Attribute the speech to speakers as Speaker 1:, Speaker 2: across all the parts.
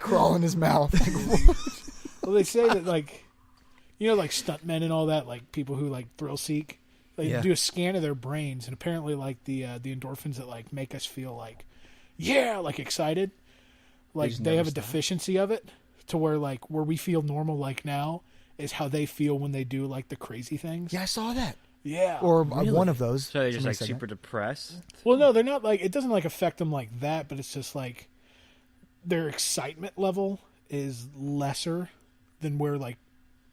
Speaker 1: crawl in his mouth.
Speaker 2: Well, they say that, like, you know, like stuntmen and all that, like people who like thrill seek, they do a scan of their brains, and apparently, like the endorphins that like make us feel like, like excited, like they have a deficiency of it, to where like where we feel normal like now is how they feel when they do like the crazy things.
Speaker 1: Yeah, I saw that.
Speaker 2: Yeah.
Speaker 1: Or one of those.
Speaker 3: So they're just like super depressed?
Speaker 2: Well, no, they're not like, it doesn't like affect them like that, but it's just like their excitement level is lesser than where like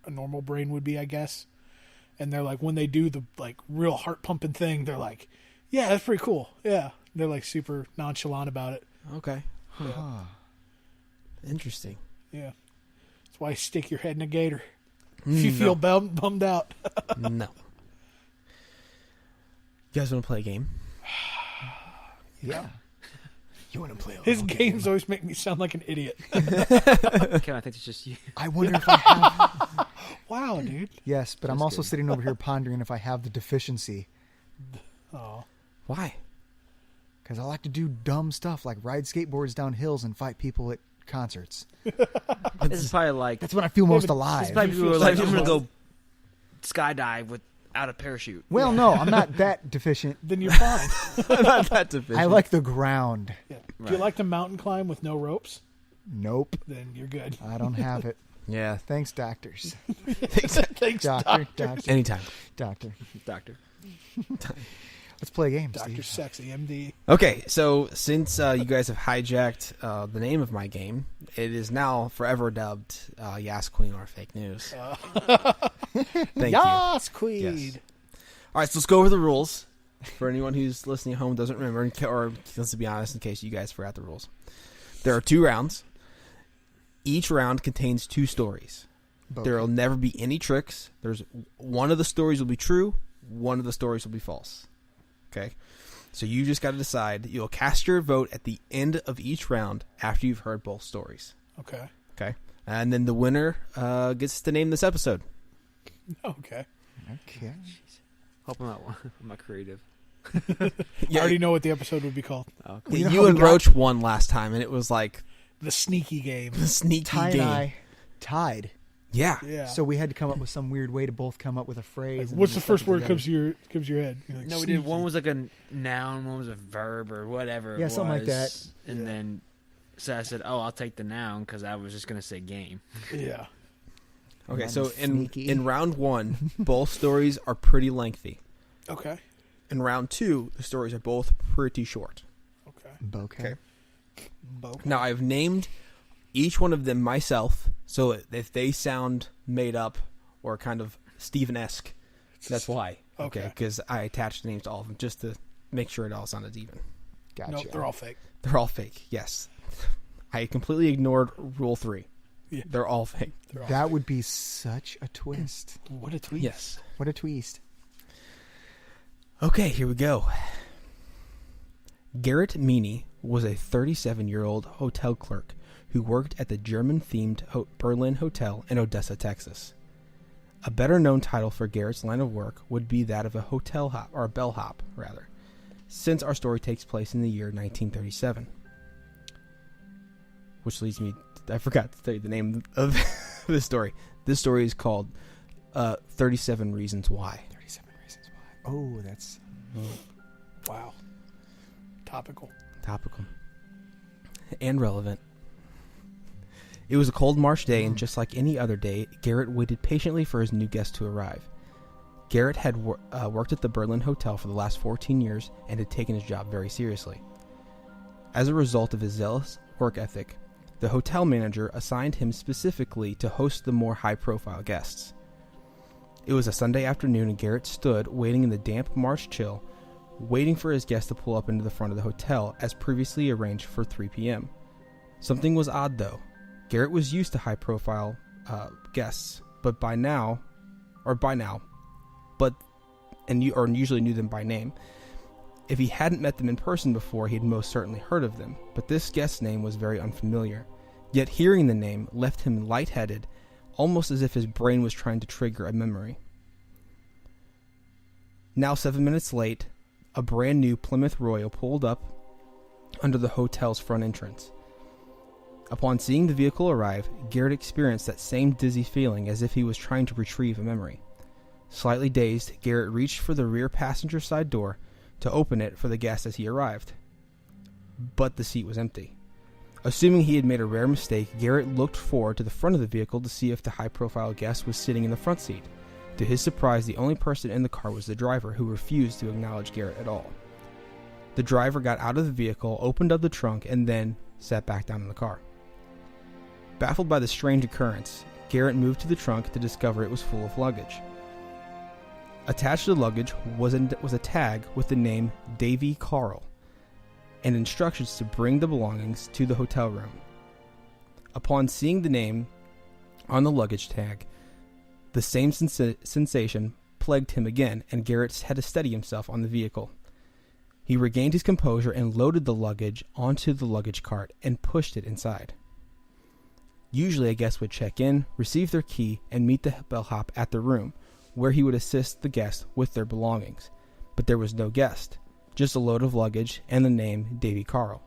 Speaker 2: a normal brain would be, I guess. And they're like, when they do the like real heart pumping thing, they're like, yeah, that's pretty cool. Yeah. They're like super nonchalant about it.
Speaker 4: Okay.
Speaker 2: Yeah.
Speaker 4: Interesting.
Speaker 2: Yeah. That's why you stick your head in a gator. If you feel bummed out.
Speaker 4: No. You guys want to play a game?
Speaker 1: Yeah. You want to play a
Speaker 2: His
Speaker 1: little
Speaker 2: games
Speaker 1: game?
Speaker 2: always make me sound like an idiot.
Speaker 3: Kevin, I think it's just you.
Speaker 1: I wonder if I have...
Speaker 2: Wow, dude.
Speaker 1: Yes, but I'm also sitting over here pondering if I have the deficiency.
Speaker 2: Oh.
Speaker 4: Why?
Speaker 1: Because I like to do dumb stuff like ride skateboards down hills and fight people at concerts.
Speaker 3: This is probably like...
Speaker 1: That's when I feel most
Speaker 3: It's
Speaker 1: alive.
Speaker 3: probably people who are like, I'm going to go skydive without a parachute.
Speaker 1: Well, no, I'm not that deficient.
Speaker 2: Then you're fine.
Speaker 4: Not that deficient.
Speaker 1: I like the ground.
Speaker 2: Yeah. Do you like to mountain climb with no ropes?
Speaker 1: Nope.
Speaker 2: Then you're good.
Speaker 1: I don't have it.
Speaker 4: Yeah.
Speaker 1: Thanks, doctors.
Speaker 2: Thanks,
Speaker 1: Doctor.
Speaker 4: Anytime.
Speaker 1: Doctor.
Speaker 3: Doctor.
Speaker 1: Let's play a game,
Speaker 2: Dr.
Speaker 1: Steve.
Speaker 2: Sexy, MD.
Speaker 4: Okay, so since you guys have hijacked the name of my game, it is now forever dubbed YAS Queen or Fake News. Thank
Speaker 2: Yas
Speaker 4: you.
Speaker 2: Queen.
Speaker 4: Yes. All right, so let's go over the rules for anyone who's listening at home doesn't remember, or let's be honest, in case you guys forgot the rules. There are 2 rounds. Each round contains 2 stories.
Speaker 1: Okay.
Speaker 4: There will never be any tricks. There's one of the stories will be true, one of the stories will be false. Okay? So you just got to decide. You'll cast your vote at the end of each round after you've heard both stories.
Speaker 2: Okay.
Speaker 4: Okay? And then the winner gets to name this episode.
Speaker 2: Okay.
Speaker 1: Okay.
Speaker 3: Hope I'm not creative.
Speaker 2: I already know what the episode would be called.
Speaker 3: Oh,
Speaker 1: Well, you know
Speaker 4: you
Speaker 1: how
Speaker 4: and
Speaker 1: we got-
Speaker 4: Roach won last time, and it was like
Speaker 2: The sneaky game.
Speaker 4: the sneaky
Speaker 1: Ty
Speaker 4: game.
Speaker 1: and I tied.
Speaker 4: Yeah.
Speaker 2: Yeah.
Speaker 1: So we had to come up with some weird way to both come up with a phrase. and
Speaker 2: What's
Speaker 1: then
Speaker 2: the first
Speaker 1: put it
Speaker 2: word that
Speaker 1: together.
Speaker 2: comes to your head? You're like,
Speaker 3: No, we
Speaker 2: sneaky.
Speaker 3: did. One was like a noun, one was a verb or whatever.
Speaker 1: Yeah,
Speaker 3: it
Speaker 1: something like that.
Speaker 3: was. And then, so I said, "Oh, I'll take the noun," because I was just gonna say game.
Speaker 2: Yeah.
Speaker 4: Okay,
Speaker 1: That
Speaker 4: so
Speaker 1: is
Speaker 4: in
Speaker 1: sneaky.
Speaker 4: round 1, both stories are pretty lengthy.
Speaker 2: Okay.
Speaker 4: In round 2, the stories are both pretty short.
Speaker 2: Okay.
Speaker 1: Bokeh.
Speaker 4: Okay. Now, I've named each one of them myself, so if they sound made up or kind of Steven-esque, that's why.
Speaker 2: Okay.
Speaker 4: Because I attached names to all of them just to make sure it all sounded even.
Speaker 1: Gotcha.
Speaker 2: Nope, they're all fake.
Speaker 4: They're all fake, yes. I completely ignored Rule 3.
Speaker 2: Yeah.
Speaker 4: They're all fake.
Speaker 2: They're all
Speaker 1: That would be such a twist.
Speaker 2: fake. What a tweet.
Speaker 4: Yes.
Speaker 1: What a twist.
Speaker 4: Okay, here we go. Garrett Meany was a 37-year-old hotel clerk who worked at the German-themed Berlin Hotel in Odessa, Texas. A better-known title for Garrett's line of work would be that of a hotel hop, or a bellhop, rather, since our story takes place in the year 1937. Which leads me, I forgot to tell you the name of this story. This story is called 37 Reasons Why.
Speaker 1: 37 Reasons Why. Oh, that's...
Speaker 2: Wow. Topical.
Speaker 4: Topical. And relevant. It was a cold March day, and just like any other day, Garrett waited patiently for his new guest to arrive. Garrett had worked at the Berlin Hotel for the last 14 years and had taken his job very seriously. As a result of his zealous work ethic, the hotel manager assigned him specifically to host the more high-profile guests. It was a Sunday afternoon, and Garrett stood waiting in the damp March chill, waiting for his guest to pull up into the front of the hotel as previously arranged for 3 p.m. Something was odd, though. Garrett was used to high-profile guests, but usually knew them by name. If he hadn't met them in person before, he'd most certainly heard of them, but this guest's name was very unfamiliar. Yet hearing the name left him lightheaded, almost as if his brain was trying to trigger a memory. Now 7 minutes late, a brand new Plymouth Royal pulled up under the hotel's front entrance. Upon seeing the vehicle arrive, Garrett experienced that same dizzy feeling as if he was trying to retrieve a memory. Slightly dazed, Garrett reached for the rear passenger side door to open it for the guest as he arrived. But the seat was empty. Assuming he had made a rare mistake, Garrett looked forward to the front of the vehicle to see if the high-profile guest was sitting in the front seat. To his surprise, the only person in the car was the driver, who refused to acknowledge Garrett at all. The driver got out of the vehicle, opened up the trunk, and then sat back down in the car. Baffled by the strange occurrence, Garrett moved to the trunk to discover it was full of luggage. Attached to the luggage was a tag with the name Davy Carl and instructions to bring the belongings to the hotel room. Upon seeing the name on the luggage tag, the same sensation plagued him again, and Garrett had to steady himself on the vehicle. He regained his composure and loaded the luggage onto the luggage cart and pushed it inside. Usually a guest would check in, receive their key, and meet the bellhop at the room, where he would assist the guest with their belongings. But there was no guest, just a load of luggage and the name Davy Carl.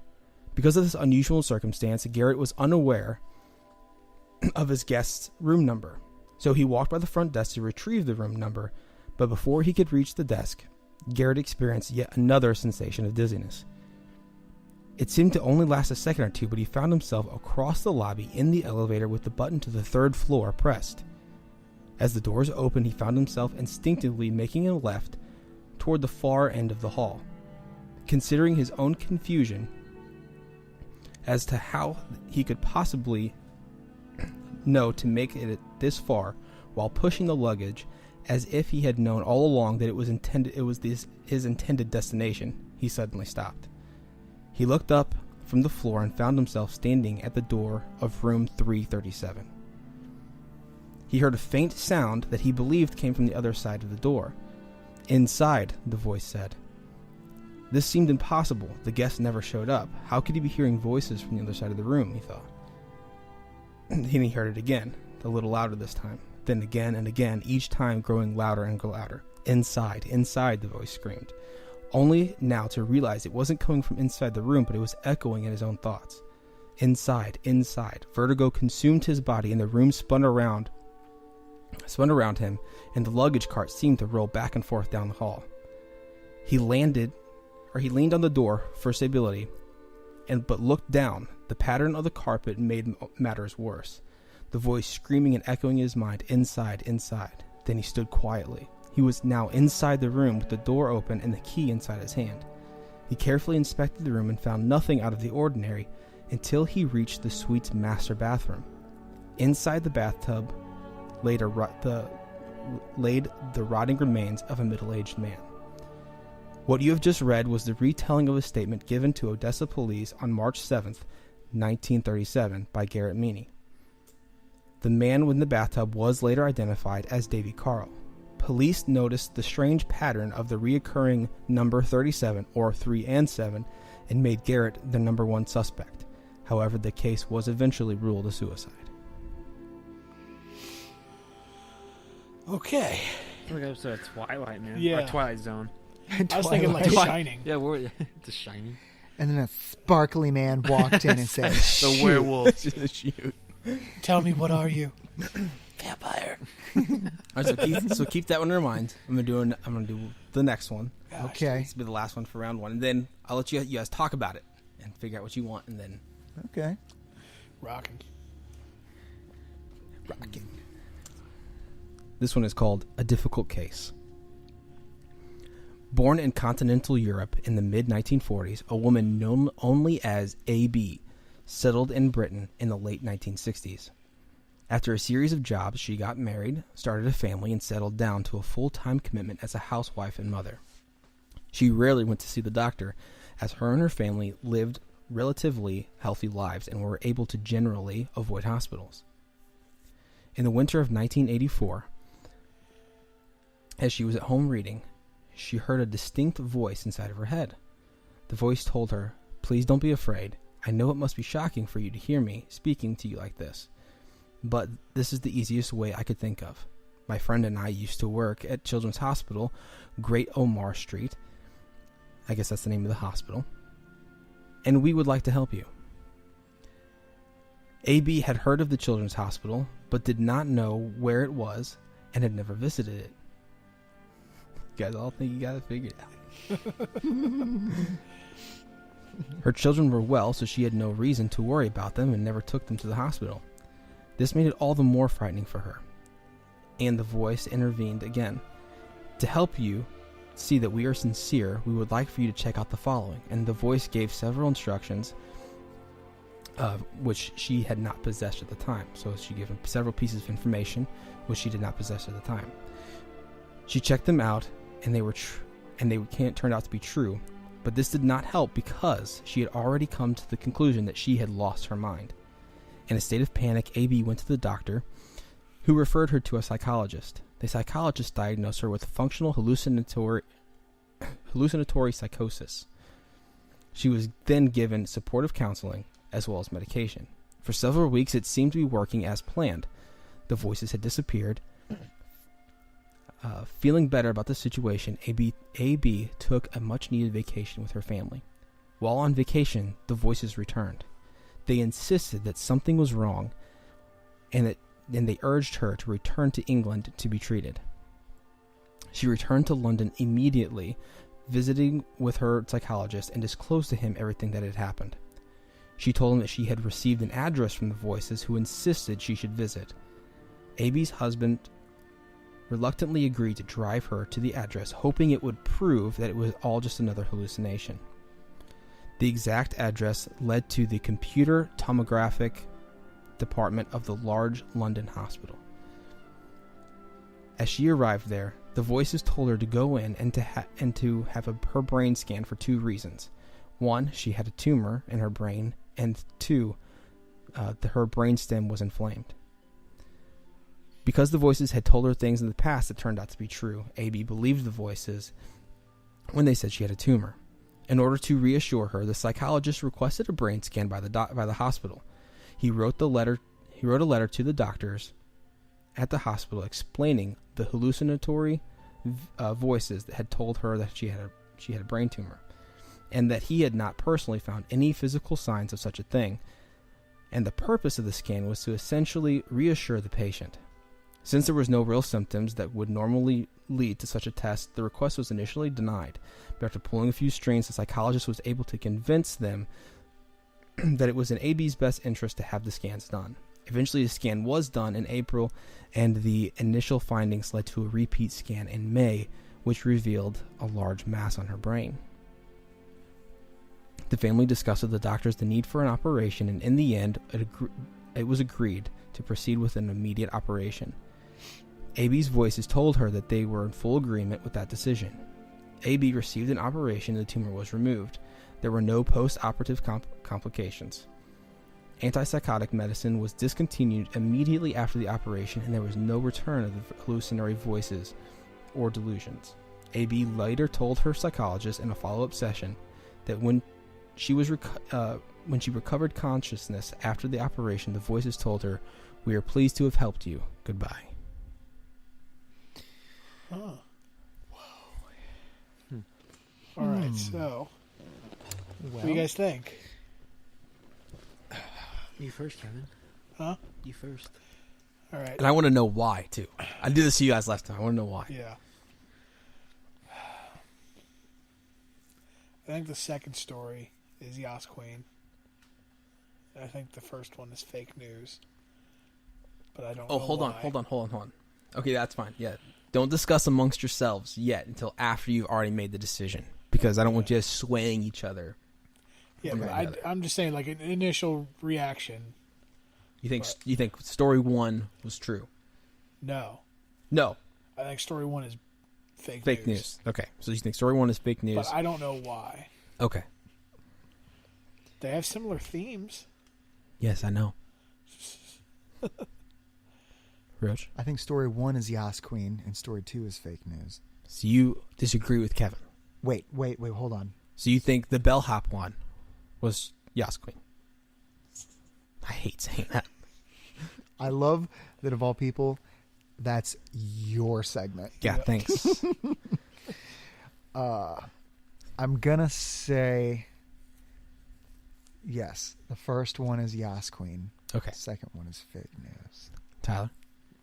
Speaker 4: Because of this unusual circumstance, Garrett was unaware of his guest's room number, so he walked by the front desk to retrieve the room number, but before he could reach the desk, Garrett experienced yet another sensation of dizziness. It seemed to only last a second or two, but he found himself across the lobby in the elevator with the button to the 3rd floor pressed. As the doors opened, he found himself instinctively making a left toward the far end of the hall. Considering his own confusion as to how he could possibly know to make it this far while pushing the luggage, as if he had known all along that it was his intended destination, he suddenly stopped. He looked up from the floor and found himself standing at the door of room 337. He heard a faint sound that he believed came from the other side of the door. "Inside," the voice said. This seemed impossible. The guest never showed up. How could he be hearing voices from the other side of the room, he thought. Then he heard it again, a little louder this time. Then again and again, each time growing louder and louder. "Inside, inside," the voice screamed. Only now to realize it wasn't coming from inside the room, but it was echoing in his own thoughts. Inside, inside. Vertigo consumed his body, and the room spun around him, and the luggage cart seemed to roll back and forth down the hall. He leaned on the door for stability, but looked down. The pattern of the carpet made matters worse. The voice screaming and echoing in his mind, "Inside, inside." Then he stood quietly. He was now inside the room with the door open and the key inside his hand. He carefully inspected the room and found nothing out of the ordinary until he reached the suite's master bathroom. Inside the bathtub laid the rotting remains of a middle-aged man. What you have just read was the retelling of a statement given to Odessa police on March 7th, 1937 by Garrett Meany. The man in the bathtub was later identified as Davy Carl. Police noticed the strange pattern of the reoccurring number 37, or 3 and 7, and made Garrett the number 1 suspect. However, the case was eventually ruled a suicide.
Speaker 2: Okay.
Speaker 3: Look up to Twilight, man.
Speaker 2: Yeah.
Speaker 3: Or Twilight Zone.
Speaker 2: I was thinking like Shining.
Speaker 3: Yeah, we're The Shining.
Speaker 1: And then a sparkly man walked in and said,
Speaker 3: The
Speaker 1: "Shoot."
Speaker 3: werewolf.
Speaker 4: Shoot.
Speaker 2: Tell me, what are you? Vampire.
Speaker 4: All right, so keep that one in mind. I'm gonna do the next one.
Speaker 1: Okay.
Speaker 4: This will be the last one for round 1, and then I'll let you guys talk about it and figure out what you want, and then
Speaker 1: Okay.
Speaker 2: Rocking.
Speaker 4: This one is called A Difficult Case. Born in continental Europe in the mid-1940s, a woman known only as A.B. settled in Britain in the late 1960s. After a series of jobs, she got married, started a family, and settled down to a full-time commitment as a housewife and mother. She rarely went to see the doctor, as her and her family lived relatively healthy lives and were able to generally avoid hospitals. In the winter of 1984, as she was at home reading, she heard a distinct voice inside of her head. The voice told her, "Please don't be afraid. I know it must be shocking for you to hear me speaking to you like this, but this is the easiest way I could think of. My friend and I used to work at Children's Hospital, Great Omar Street. I guess that's the name of the hospital. And we would like to help you." AB had heard of the children's hospital, but did not know where it was and had never visited it. You guys all think you got it figured out. Her children were well, so she had no reason to worry about them and never took them to the hospital. This made it all the more frightening for her. And the voice intervened again. To help you see that we are sincere, we would like for you to check out the following. And the voice gave several instructions, which she had not possessed at the time. So she gave him several pieces of information, which she did not possess at the time. She checked them out, and they turned out to be true. But this did not help because she had already come to the conclusion that she had lost her mind. In a state of panic, AB went to the doctor, who referred her to a psychologist. The psychologist diagnosed her with functional hallucinatory psychosis. She was then given supportive counseling as well as medication. For several weeks, it seemed to be working as planned. The voices had disappeared. Feeling better about the situation, AB took a much-needed vacation with her family. While on vacation, the voices returned. They insisted that something was wrong, and they urged her to return to England to be treated. She returned to London immediately, visiting with her psychologist, and disclosed to him everything that had happened. She told him that she had received an address from the voices who insisted she should visit. AB's husband reluctantly agreed to drive her to the address, hoping it would prove that it was all just another hallucination. The exact address led to the computer tomographic department of the large London hospital. As she arrived there, the voices told her to go in and to have her brain scanned for two reasons. One, she had a tumor in her brain, and two, her brainstem was inflamed. Because the voices had told her things in the past that turned out to be true, AB believed the voices when they said she had a tumor. In order to reassure her, the psychologist requested a brain scan by the hospital. He wrote a letter to the doctors at the hospital explaining the hallucinatory voices that had told her that she had a brain tumor, and that he had not personally found any physical signs of such a thing. And the purpose of the scan was to essentially reassure the patient. Since there was no real symptoms that would normally lead to such a test, the request was initially denied. But after pulling a few strings, the psychologist was able to convince them that it was in AB's best interest to have the scans done. Eventually, the scan was done in April, and the initial findings led to a repeat scan in May, which revealed a large mass on her brain. The family discussed with the doctors the need for an operation, and in the end, it was agreed to proceed with an immediate operation. AB's voices told her that they were in full agreement with that decision. AB received an operation and the tumor was removed. There were no post-operative complications. Antipsychotic medicine was discontinued immediately after the operation, and there was no return of the hallucinatory voices or delusions. AB later told her psychologist in a follow-up session that when she recovered consciousness after the operation, the voices told her, "We are pleased to have helped you. Goodbye."
Speaker 2: Huh. Whoa. All right, so what do you guys think?
Speaker 3: You first, Kevin.
Speaker 2: Huh?
Speaker 3: You first.
Speaker 2: All right.
Speaker 4: And I want to know why, too. I did this to you guys last time. I want to know why.
Speaker 2: Yeah. I think the second story is YAS Queen. I think the first one is fake news. But I don't know
Speaker 4: hold
Speaker 2: why.
Speaker 4: on. Okay, that's fine. Yeah. Don't discuss amongst yourselves yet until after you've already made the decision. Because I don't want you guys swaying each other.
Speaker 2: Yeah, but I'm just saying, like, an initial reaction.
Speaker 4: You think story one was true?
Speaker 2: No. I think story one is fake news.
Speaker 4: Okay, so you think story one is fake news?
Speaker 2: But I don't know why.
Speaker 4: Okay.
Speaker 2: They have similar themes.
Speaker 4: Yes, I know. Roach?
Speaker 1: I think story one is YAS Queen and story two is fake news.
Speaker 4: So you disagree with Kevin?
Speaker 1: Wait, hold on.
Speaker 4: So you think the bellhop one was YAS Queen? I hate saying that.
Speaker 1: I love that of all people, that's your segment.
Speaker 4: Yeah, thanks.
Speaker 1: I'm going to say yes. The first one is YAS Queen.
Speaker 4: Okay,
Speaker 1: Second one is fake news.
Speaker 4: Tyler.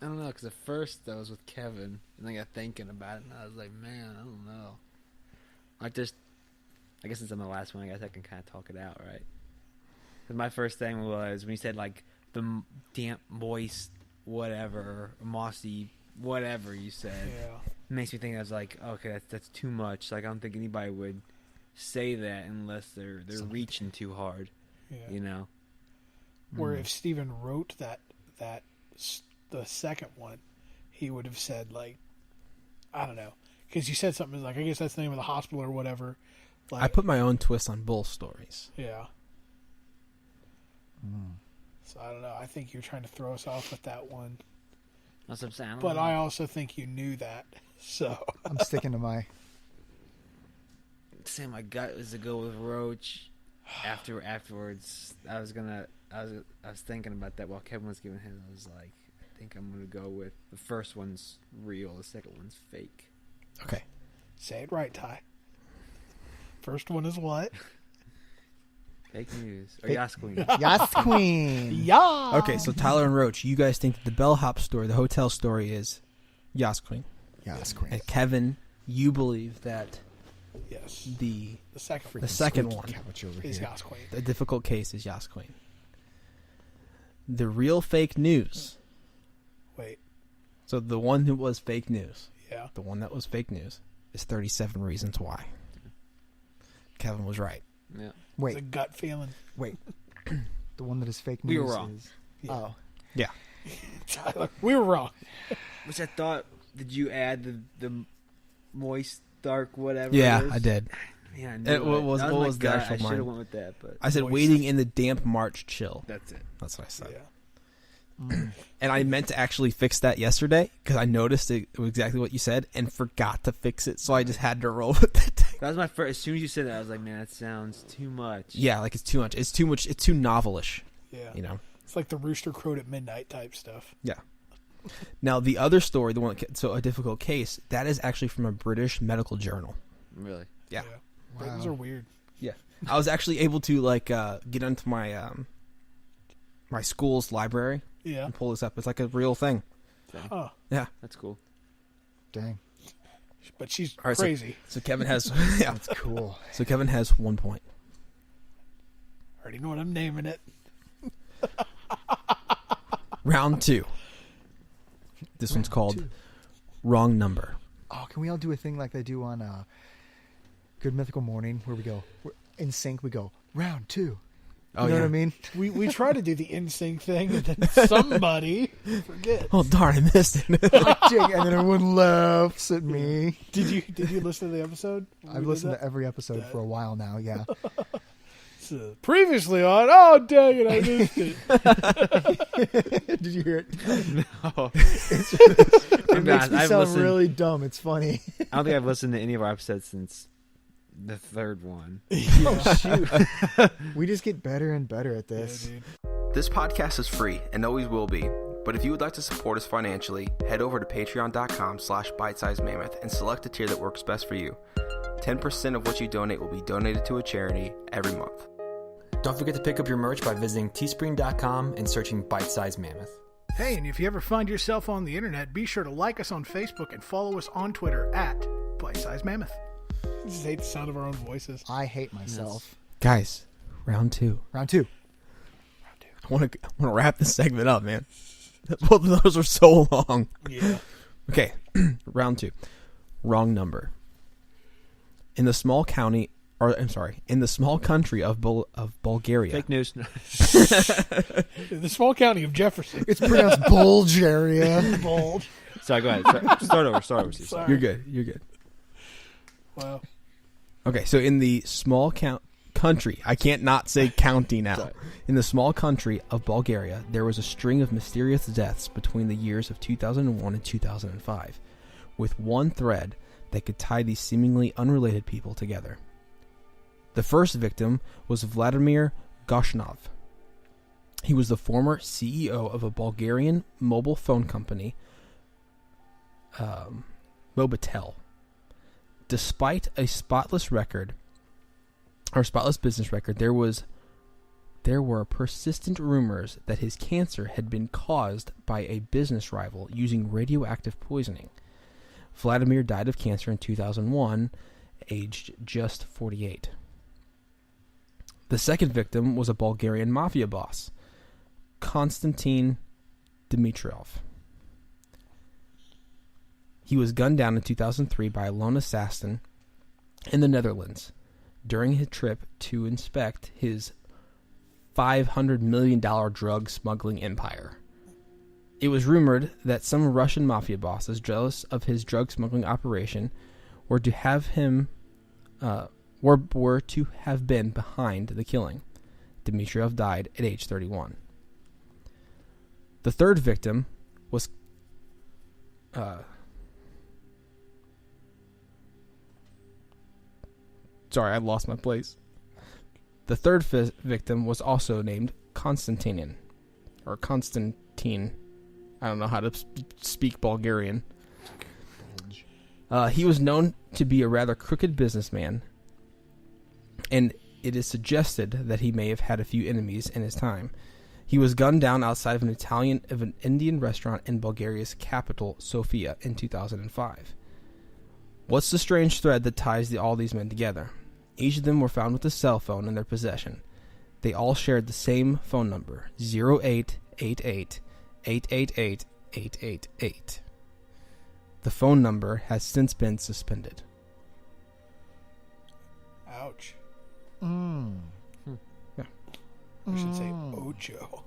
Speaker 3: I don't know, because at first I was with Kevin, and I got thinking about it, and I was like, man, I don't know. I guess since I'm the last one, I guess I can kind of talk it out, right? Because my first thing was when you said, like, the damp, moist, whatever, mossy, whatever you said.
Speaker 2: Yeah.
Speaker 3: It makes me think I was like, okay, that's too much. Like, I don't think anybody would say that unless they're reaching too hard,
Speaker 2: Yeah.
Speaker 3: you know?
Speaker 2: Where if Steven wrote the second one, he would have said, like, I don't know, because you said something like, I guess that's the name of the hospital or whatever. Like,
Speaker 4: I put my own twist on both stories.
Speaker 2: yeah. So I don't know. I think you're trying to throw us off with that one,
Speaker 3: That's what I'm saying.
Speaker 2: but I also think you knew that. So
Speaker 1: I'm sticking to my.
Speaker 3: saying my gut was to go with Roach. Afterwards, I was thinking about that while Kevin was giving his. I was like, I think I'm gonna go with the first one's real, the second one's fake.
Speaker 4: Okay.
Speaker 2: say it right, Ty. First one is what?
Speaker 3: Fake news. Or YAS Queen.
Speaker 1: YAS Queen.
Speaker 2: Yeah.
Speaker 4: Okay, so Tyler and Roach, you guys think that the bellhop story, the hotel story, is YAS Queen.
Speaker 1: YAS Queen.
Speaker 4: And Kevin, you believe that
Speaker 2: Yes.
Speaker 4: the
Speaker 2: The second
Speaker 4: The second
Speaker 1: Squeaky
Speaker 4: one
Speaker 1: couch over
Speaker 2: is
Speaker 1: here.
Speaker 2: YAS Queen.
Speaker 4: the difficult case is YAS Queen. The real fake news.
Speaker 2: Wait.
Speaker 4: So the one who was fake news,
Speaker 2: Yeah.
Speaker 4: the one that was fake news, is 37 Reasons Why. Kevin was right.
Speaker 3: Yeah.
Speaker 2: It's a
Speaker 1: Wait,
Speaker 2: gut feeling.
Speaker 1: wait. The one that is fake
Speaker 3: We
Speaker 1: news
Speaker 3: were wrong.
Speaker 1: is...
Speaker 2: Yeah.
Speaker 1: Oh.
Speaker 4: Yeah.
Speaker 2: Tyler, we were wrong.
Speaker 3: Which I thought, did you add the moist, dark, whatever?
Speaker 4: Yeah,
Speaker 3: it is?
Speaker 4: I did.
Speaker 3: Yeah, I knew
Speaker 4: It- what
Speaker 3: it.
Speaker 4: was-
Speaker 3: That
Speaker 4: what
Speaker 3: my
Speaker 4: was the
Speaker 3: gut.
Speaker 4: actual
Speaker 3: I should
Speaker 4: line?
Speaker 3: have went with that, but
Speaker 4: I said
Speaker 2: Moist.
Speaker 4: waiting in the damp March chill.
Speaker 3: that's it.
Speaker 4: That's what I said.
Speaker 2: Yeah.
Speaker 4: And I meant to actually fix that yesterday because I noticed it was exactly what you said and forgot to fix it. So I just had to roll with it.
Speaker 3: That was my first. As soon as you said that, I was like, man, that sounds too much.
Speaker 4: Yeah, like it's too much. It's too much. It's too novelish,
Speaker 2: Yeah.
Speaker 4: you know?
Speaker 2: It's like the rooster crowed at midnight type stuff.
Speaker 4: Yeah. Now, the other story, the one, so A Difficult Case, that is actually from a British medical journal.
Speaker 3: Really.
Speaker 4: Yeah.
Speaker 2: Britons
Speaker 1: Wow.
Speaker 2: are weird.
Speaker 4: Yeah. I was actually able to, like, get into my my school's library
Speaker 2: Yeah.
Speaker 4: and pull this up. It's like a real thing.
Speaker 2: Huh.
Speaker 4: Yeah.
Speaker 3: That's cool.
Speaker 1: Dang.
Speaker 2: But she's
Speaker 4: All right, so-
Speaker 2: crazy.
Speaker 4: So Kevin has, yeah.
Speaker 1: That's cool.
Speaker 4: So Kevin has 1 point.
Speaker 2: Already know what I'm naming it.
Speaker 4: Round 2. This one's called
Speaker 1: two.
Speaker 4: Wrong Number.
Speaker 1: Oh, can we all do a thing like they do on Good Mythical Morning where we go, we're in sync, we go, round 2.
Speaker 4: Oh,
Speaker 1: You know
Speaker 4: yeah.
Speaker 1: what I mean?
Speaker 2: We try to do the NSYNC thing, and then somebody forget.
Speaker 4: Oh, darn, I missed it.
Speaker 1: And then everyone laughs at me.
Speaker 2: Did you listen to the episode?
Speaker 1: I've listened to every episode for a while now, yeah.
Speaker 2: Previously on. Oh dang it! I missed it.
Speaker 1: Did you hear it?
Speaker 3: No.
Speaker 1: It makes me
Speaker 3: I've
Speaker 1: sound
Speaker 3: listened-
Speaker 1: really dumb. It's funny.
Speaker 3: I don't think I've listened to any of our episodes since the third one.
Speaker 1: Oh, shoot. We just get better and better at
Speaker 2: Yeah,
Speaker 1: this.
Speaker 2: dude.
Speaker 4: This podcast is free and always will be. But if you would like to support us financially, head over to patreon.com/bitesizemammoth and select the tier that works best for you. 10% of what you donate will be donated to a charity every month.
Speaker 5: Don't forget to pick up your merch by visiting teespring.com and searching Bite Size Mammoth.
Speaker 2: Hey, and if you ever find yourself on the internet, be sure to like us on Facebook and follow us on Twitter at Bite Size Mammoth. I just hate the sound of our own voices.
Speaker 1: I hate myself.
Speaker 4: Guys, round 2.
Speaker 1: Round 2.
Speaker 4: I want to wrap this segment up, man. Both of those were so long.
Speaker 2: Yeah.
Speaker 4: Okay, round 2. Wrong number. In the small country of Bulgaria.
Speaker 3: Fake news.
Speaker 2: The small county of Jefferson.
Speaker 1: It's pronounced Bulgaria.
Speaker 2: Bold.
Speaker 3: Sorry, go ahead. Start over. Steve.
Speaker 2: Sorry.
Speaker 4: You're good. You're good.
Speaker 2: Wow.
Speaker 4: Okay, so in the small country, I can't not say county now.
Speaker 3: Sorry.
Speaker 4: In the small country of Bulgaria, there was a string of mysterious deaths between the years of 2001 and 2005, with one thread that could tie these seemingly unrelated people together. The first victim was Vladimir Goshnov. He was the former CEO of a Bulgarian mobile phone company, Mobitel. Despite a spotless business record, there was there were persistent rumors that his cancer had been caused by a business rival using radioactive poisoning. Vladimir died of cancer in 2001, aged just 48. The second victim was a Bulgarian mafia boss, Konstantin Dimitrov. He was gunned down in 2003 by a lone assassin in the Netherlands during his trip to inspect his $500 million drug smuggling empire. It was rumored that some Russian mafia bosses, jealous of his drug smuggling operation, were to have been behind the killing. Dimitrov died at age 31. The third victim was sorry, I lost my place. The third victim was also named Konstantin. I don't know how to speak Bulgarian. He was known to be a rather crooked businessman, and it is suggested that he may have had a few enemies in his time. He was gunned down outside of an Indian restaurant in Bulgaria's capital, Sofia, in 2005. What's the strange thread that ties all these men together? Each of them were found with a cell phone in their possession. They all shared the same phone number, 0888-888-888. The phone number has since been suspended.
Speaker 2: Ouch.
Speaker 1: Mm.
Speaker 4: Yeah.
Speaker 2: I should say Ocho.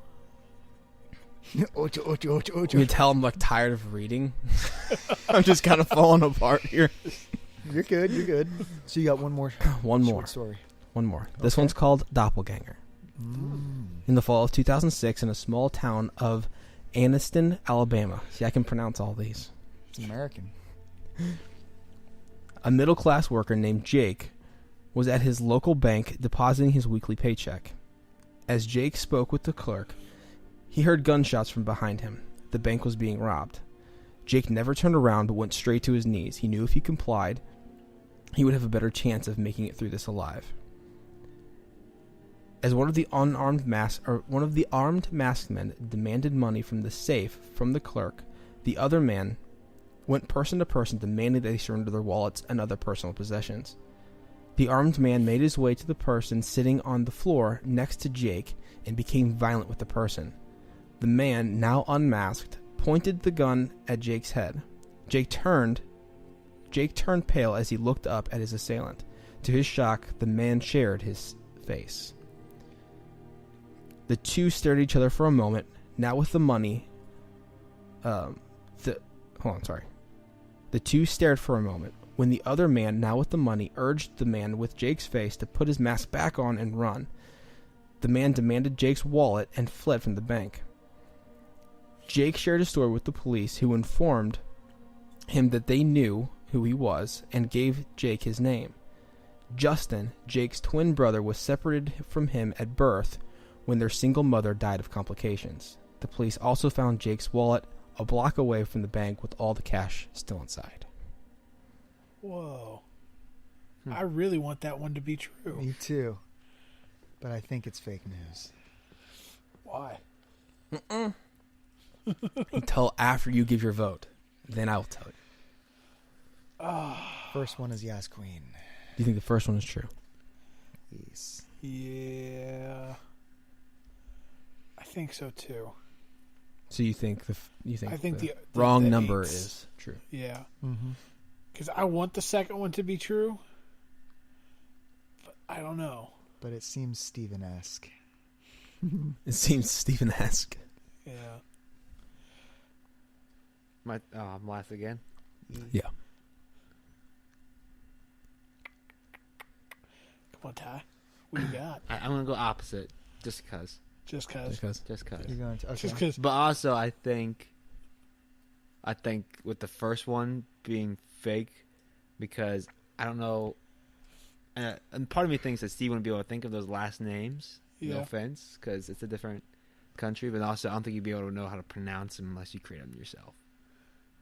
Speaker 1: Ocho, ocho, ocho,
Speaker 4: You
Speaker 1: ocho.
Speaker 4: can tell I'm like tired of reading. I'm just kind of falling apart here.
Speaker 1: You're good. You're good. So you got one more.
Speaker 4: One
Speaker 1: short
Speaker 4: more.
Speaker 1: story.
Speaker 4: One more. This
Speaker 1: Okay.
Speaker 4: one's called Doppelganger.
Speaker 1: Mm.
Speaker 4: In the fall of 2006, in a small town of Anniston, Alabama. See, I can pronounce all these.
Speaker 1: It's American.
Speaker 4: A middle-class worker named Jake was at his local bank depositing his weekly paycheck. As Jake spoke with the clerk, he heard gunshots from behind him. The bank was being robbed. Jake never turned around but went straight to his knees. He knew if he complied, he would have a better chance of making it through this alive. As one of the armed masked men demanded money from the safe from the clerk, the other man went person to person demanding that they surrender their wallets and other personal possessions. The armed man made his way to the person sitting on the floor next to Jake and became violent with the person. The man, now unmasked, pointed the gun at Jake's head. Jake turned pale as he looked up at his assailant. To his shock, the man shared his face. The two stared at each other for a moment. Now with the money, the two stared for a moment when the other man, now with the money, urged the man with Jake's face to put his mask back on and run. The man demanded Jake's wallet and fled from the bank. Jake shared his story with the police, who informed him that they knew who he was and gave Jake his name. Justin, Jake's twin brother, was separated from him at birth when their single mother died of complications. The police also found Jake's wallet a block away from the bank with all the cash still inside.
Speaker 2: Whoa. I really want that one to be true.
Speaker 1: Me too. But I think it's fake news.
Speaker 2: Why?
Speaker 4: Until after you give your vote. Then I will tell you.
Speaker 1: First one is YAS Queen.
Speaker 4: Do you think the first one is true?
Speaker 1: Yes.
Speaker 2: Yeah. I think so too.
Speaker 4: So you think the
Speaker 2: I think the
Speaker 4: wrong
Speaker 2: the
Speaker 4: number
Speaker 2: eights.
Speaker 4: is true?
Speaker 2: Yeah.
Speaker 1: Mm-hmm.
Speaker 2: Because I want the second one to be true. But I don't know.
Speaker 1: But it seems Steven-esque.
Speaker 4: It seems Stephen-esque.
Speaker 2: Yeah.
Speaker 3: I'm last again.
Speaker 4: Yeah.
Speaker 2: Come on, Ty. What you got?
Speaker 3: I'm gonna go opposite, just cause.
Speaker 2: Just cause.
Speaker 4: Because
Speaker 1: You're going to, okay.
Speaker 2: Just cause.
Speaker 3: But also, I think with the first one being fake, because I don't know, and part of me thinks that Steve wouldn't be able to think of those last names.
Speaker 2: Yeah.
Speaker 3: No offense, because it's a different country, but also I don't think you'd be able to know how to pronounce them unless you create them yourself.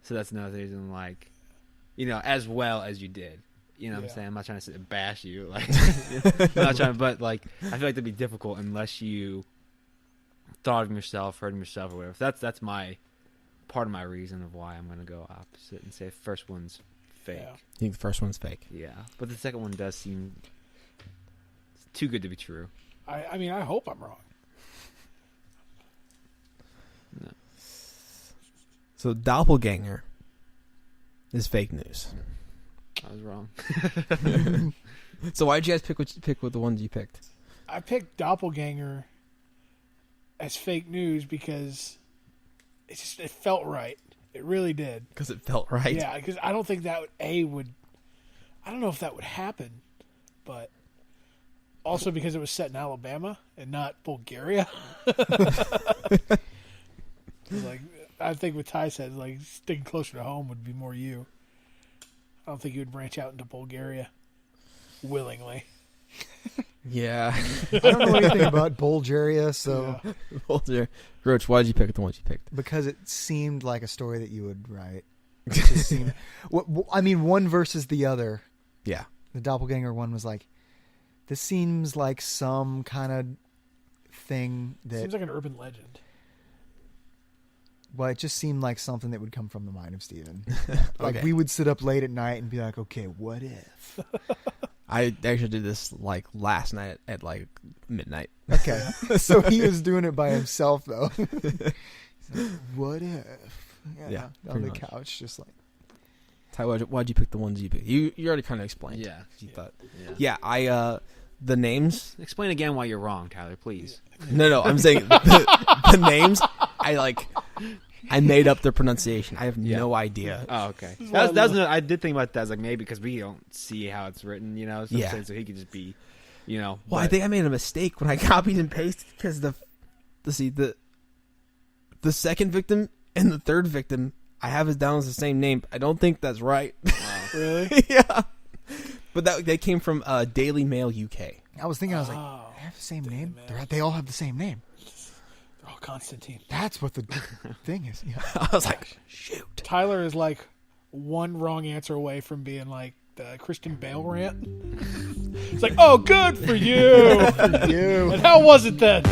Speaker 3: So that's another reason, like, as well as you did. You know what
Speaker 2: Yeah.
Speaker 3: I'm saying? I'm not trying to sit and bash you. Like, I'm not trying, but like, I feel like that'd be difficult unless you thought of yourself, heard of yourself, or whatever. That's my part of my reason of why I'm gonna go opposite and say first one's fake.
Speaker 2: Yeah.
Speaker 4: You think the first one's fake?
Speaker 3: Yeah, but the second one does seem too good to be true.
Speaker 2: I mean, I hope I'm wrong.
Speaker 3: No.
Speaker 4: So doppelganger is fake news.
Speaker 3: I was wrong.
Speaker 4: So why did you guys pick with the ones you picked?
Speaker 2: I picked doppelganger as fake news because it felt right. It really did.
Speaker 4: Because it felt right.
Speaker 2: Yeah, because I don't think that would. I don't know if that would happen, but also because it was set in Alabama and not Bulgaria. Like, I think what Ty said, like sticking closer to home would be more you. I don't think you would branch out into Bulgaria willingly.
Speaker 4: Yeah.
Speaker 1: I don't know anything about Bulgaria, so
Speaker 4: Yeah. Roach, why did you pick the ones you picked?
Speaker 1: because it seemed like a story that you would write. It just seemed, I mean, one versus the other.
Speaker 4: Yeah.
Speaker 1: The doppelganger one was like, this seems like some kind of thing that.
Speaker 2: Seems like an urban legend.
Speaker 1: Well, it just seemed like something that would come from the mind of Steven. Like,
Speaker 4: Okay.
Speaker 1: we would sit up late at night and be like, okay, what if?
Speaker 4: I actually did this like last night at like midnight.
Speaker 1: Okay. So he was doing it by himself, though. He's like, what if?
Speaker 4: Yeah,
Speaker 1: On
Speaker 4: pretty
Speaker 1: the
Speaker 4: much.
Speaker 1: couch, just like.
Speaker 4: Ty, why'd you pick the ones you picked? You already kind of explained.
Speaker 3: Yeah.
Speaker 4: 'Cause you thought.
Speaker 3: Yeah.
Speaker 4: Yeah, I the names.
Speaker 3: Explain again why you're wrong, Tyler, please.
Speaker 4: No, I'm saying the names. I made up their pronunciation. I have no idea.
Speaker 3: Oh, okay.
Speaker 2: is
Speaker 3: That
Speaker 2: why
Speaker 3: was I did think about that. I was like, maybe because we don't see how it's written, you know? So,
Speaker 4: Yeah.
Speaker 3: so he could just be, you know.
Speaker 4: Well, I
Speaker 3: but-
Speaker 4: think I made a mistake when I copied and pasted because the second victim and the third victim I have as down as the same name. I don't think that's right.
Speaker 2: Really?
Speaker 4: Yeah, but that came from Daily Mail UK.
Speaker 1: I was thinking, I was like,
Speaker 2: Oh,
Speaker 1: they have the same name?
Speaker 2: Mail.
Speaker 1: They all have the same name.
Speaker 2: they're all Constantine.
Speaker 1: That's what the thing is. Yeah.
Speaker 4: I was like, shoot.
Speaker 2: Tyler is like one wrong answer away from being like the Christian Bale rant. It's like, oh, good for you.
Speaker 1: You.
Speaker 2: And how was it then?